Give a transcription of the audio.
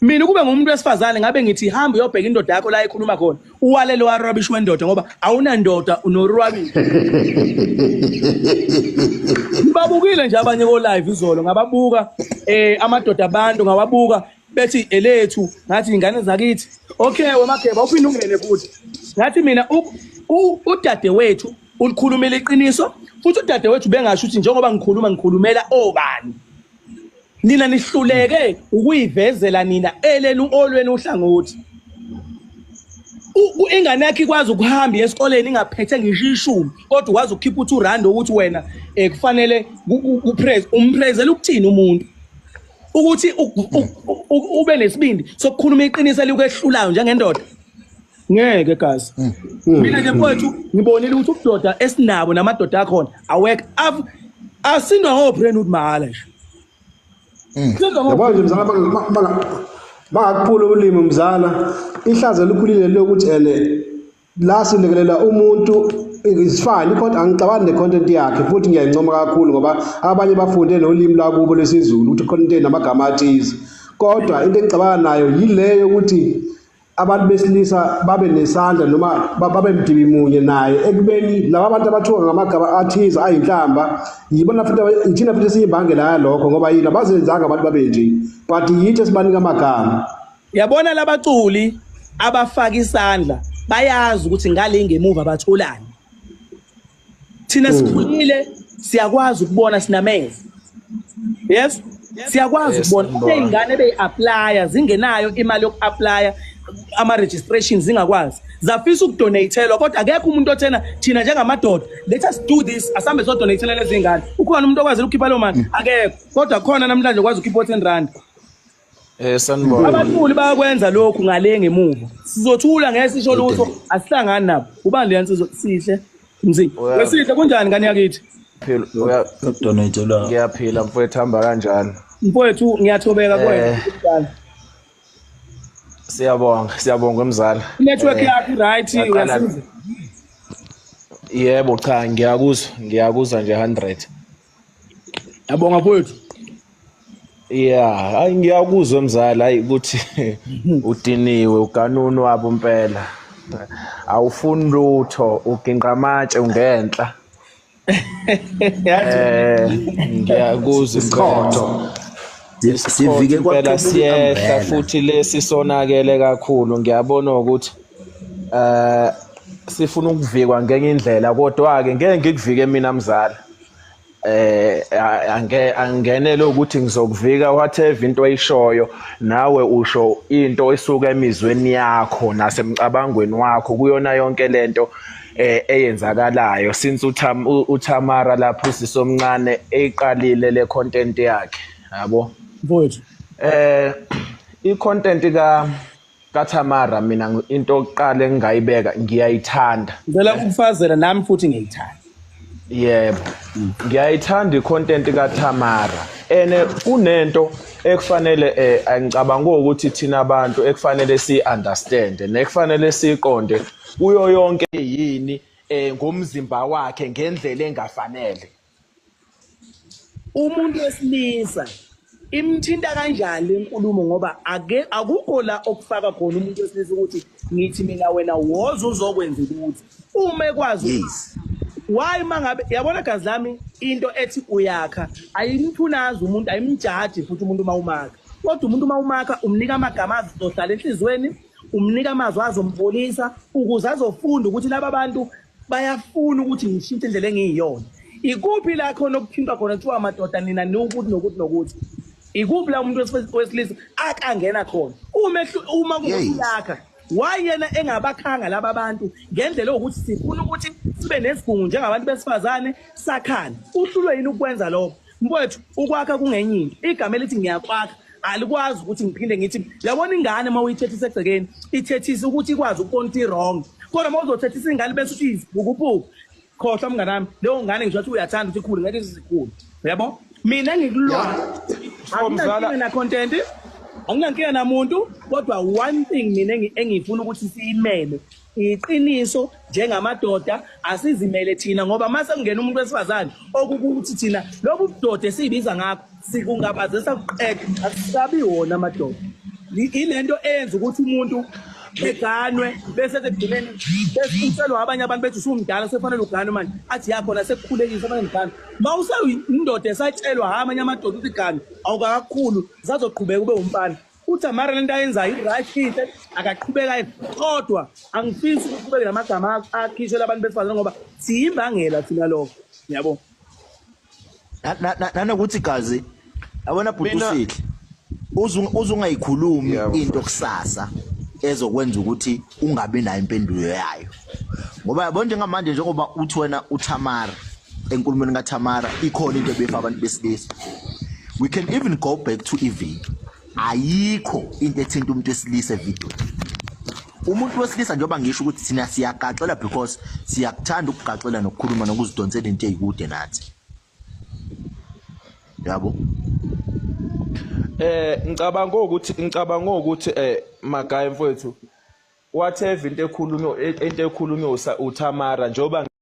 mina kube ngumuntu wesifazane ngabe ngithi hamba uyobheka indoda yakho la ikhuluma khona uwalelo wa rubbish wendoda ngoba awunandoda unorubbish. Ngibabukile nje abanye ko live izolo ngababuka amadoda abantu ngawabuka bethi elethu ngathi ingane zakithi okay weMageba uphinde ungene futhi ngathi mina udade wethu ulikhulumela iqiniso futhi udade wethu bengasho ukuthi njengoba ngikhulumela obani nina nihluleke ukuyivezela nina elenu olweni uhlangothi ingane yakhe ikwazi ukuhamba esikoleni ingaphethe ngisho 10 kodwa ukwazi ukukhipha u2 ukuthi wena kufanele umpraisele ukuthini umuntu ukuthi ube nesibindi sokukhuluma iqiniso elikehlulayo njengendoda ngeke gazi mina nje mfowethu ngibonile ukuthi ubudoda esinabo namadoda akhona awek asindwa ngoBrandwood Mahala nje yabo nje mzala bangakuphula ulimi mzala ihlazo likhulile lokuthi la silekelela umuntu isifani kodwa angicabangi necontent yakhe futhi ngiyayincoma kakhulu ngoba abanye bafunde nolimi lakubo lesizulu ukuthi content namagama athize kodwa into engicabana nayo yileyo ukuthi abantu besilisa babe nesandla noma babe mdibi munye naye ekubeni laba abantu abathuka ngamagama athize ayinhlamba yibona futhi ithina futhi siyimbangela lokho ngoba yini abazenzanga abantu babe nje but yithi sibanika amagama. Yabona labaculi abafaka isandla bayazi ukuthi ngale ngemuva batholani. Thina sikhulile siyakwazi ukubona sinameza. Yes siyakwazi ukubona ingane beyi-applya zingenayo imali yoku-applya ama-registrations zingakwazi zafisa ukudonathelwa kodwa akekho umuntu othena thina njengamadoda let us do this asambe sodonathelwa lezi ngane ukhona umuntu okwazi ukukhipha lo mali akekho kodwa khona namhlanje okwazi ukukhipha 10 rand. Sanibona abaculi bayakwenza lokhu ngale ngemuva sizothula ngesisho lutho asihlangani nabo ubani le nsizwa sihle mzini wesihle kunjani ngani yakithi phela uyadonathelwa ngiyaphila mfowethu hamba kanjani mfowethu ngiyathobeka kuwena siyabonga mzala network yakho right uyasiza yebo cha ngiyakuzwa nje 100 yabonga mfowethu yeah hayi ngiyakuzwa mzala hayi ukuthi udiniwe uganunu wabo impela awufuni lutho uginqa amatshe ungenhla ngiyakuzwa isiqotho sivike kwaphela siyehla futhi lesisonakele kakhulu ngiyabona ukuthi sifuna ukuvikwa ngenye indlela kodwa ke ngeke ngikuvike mina mzala angenele ukuthi ngizokuvika whatever into oyishoyo nawe usho into esuka emizweni yakho nasemcabangweni wakho kuyona yonke lento eyenzakalayo since uThamara lapho sisomncane eyiqalile le content yakhe yabo mfowethu i-content kaThamara mina into oqala engayibeka ngiyayithanda ngicela ukufazela nami futhi ngiyithanda. Yebo ngiyayithanda i-content kaThamara kunento ekufanele ngicabanga ukuthi thina abantu ekufanele si-understand nekufanele siqonde kuyo yonke yini ngomzimba wakhe ngendlela engafanele. Umuntu wesilisa imthinta kanjani lenkulumo ngoba akukho la okufaka khona umuntu wesilisa ukuthi ngithi mina wena woza uzokwenza ukuthi uma ekwazi why mangabe yabona gazi lami into ethi uyakha ayimthunaza umuntu ayimjaji futhi umuntu mawumaka kodwa umuntu mawumaka umnika amagama azohlala enhlizweni umnika amazwi azompolisa ukuze azofunda ukuthi laba bantu bayafuna ukuthi ngishintshe indlela engiyiyona. Ikuphi la khona okuthinta khona kuthiwa amadoda nina nokuthi ikuphi la umuntu wesilisa akangena khona uma kuyakha wayena engabakhanga laba bantu ngendlela ukuthi sifuna ukuthi sibe nesigungu njengabantu besifazane sakhana uhlulwe yini ukwenza lokho mfowethu ukwakha kungenye into igama elithi ngiyakwakha alikwazi ukuthi ngiphinde ngithi yabona ingane mawuyithethisa egcekeni ithethisa ukuthi ikwazi ukonta wrong kodwa mawuzothethisa ingane bese uthi izibukubuku khohlwa mnganami leyo ngane ngisho ukuthi uyathanda ukuthi ikhule ngeke isikhulu yabo mina ngikulona angizankinga na content anginankinga namuntu kodwa one thing mina engifuna ukuthi siyimele iqiniso njengamadoda asizimele thina ngoba mase kungena umuntu wesifazane okukuthi thina lobu budoda esibiza ngakho sikungabazesa kuqedwe asisabi wona amadoda ilento eyenza ukuthi umuntu eganwe bese ekugcineni bese ucelwa abanye abantu bethi usumdala sefanele uganwe manje athi yakhona sekukhulekile sefanele ngigane mawusayindoda esatshelwa amanye amadoda ukuthi gane awukakakhulu zazoqhubeka ube umfana uTamara lento ayenzayo i-right inhle akaqhubeka kodwa angifisi ukuqhubeka namagama akhishela abantu besifazane ngoba siyimbangela thina lokho yabo nanokuthi gazi yabona bhuti usihle uzungayikhulumi into kusasa ezokwenza ukuthi ungabe nayo impendulo yayo ngoba yabona njengamanje njengoba uthi wena uTamara enkulumeni kaTamara ikhona into ebefa abantu besilisa we can even go back to Evie ayikho into ethinta umuntu wesilisa evideo umuntu wesilisa njengoba ngisho ukuthi thina siyagaxela because siyakuthanda ukugaxela nokukhuluma nokuzidonsela into ezikude nathi yabo ngicabanga ukuthi magaya mfowethu whatever into ekhulunywa uTamara njoba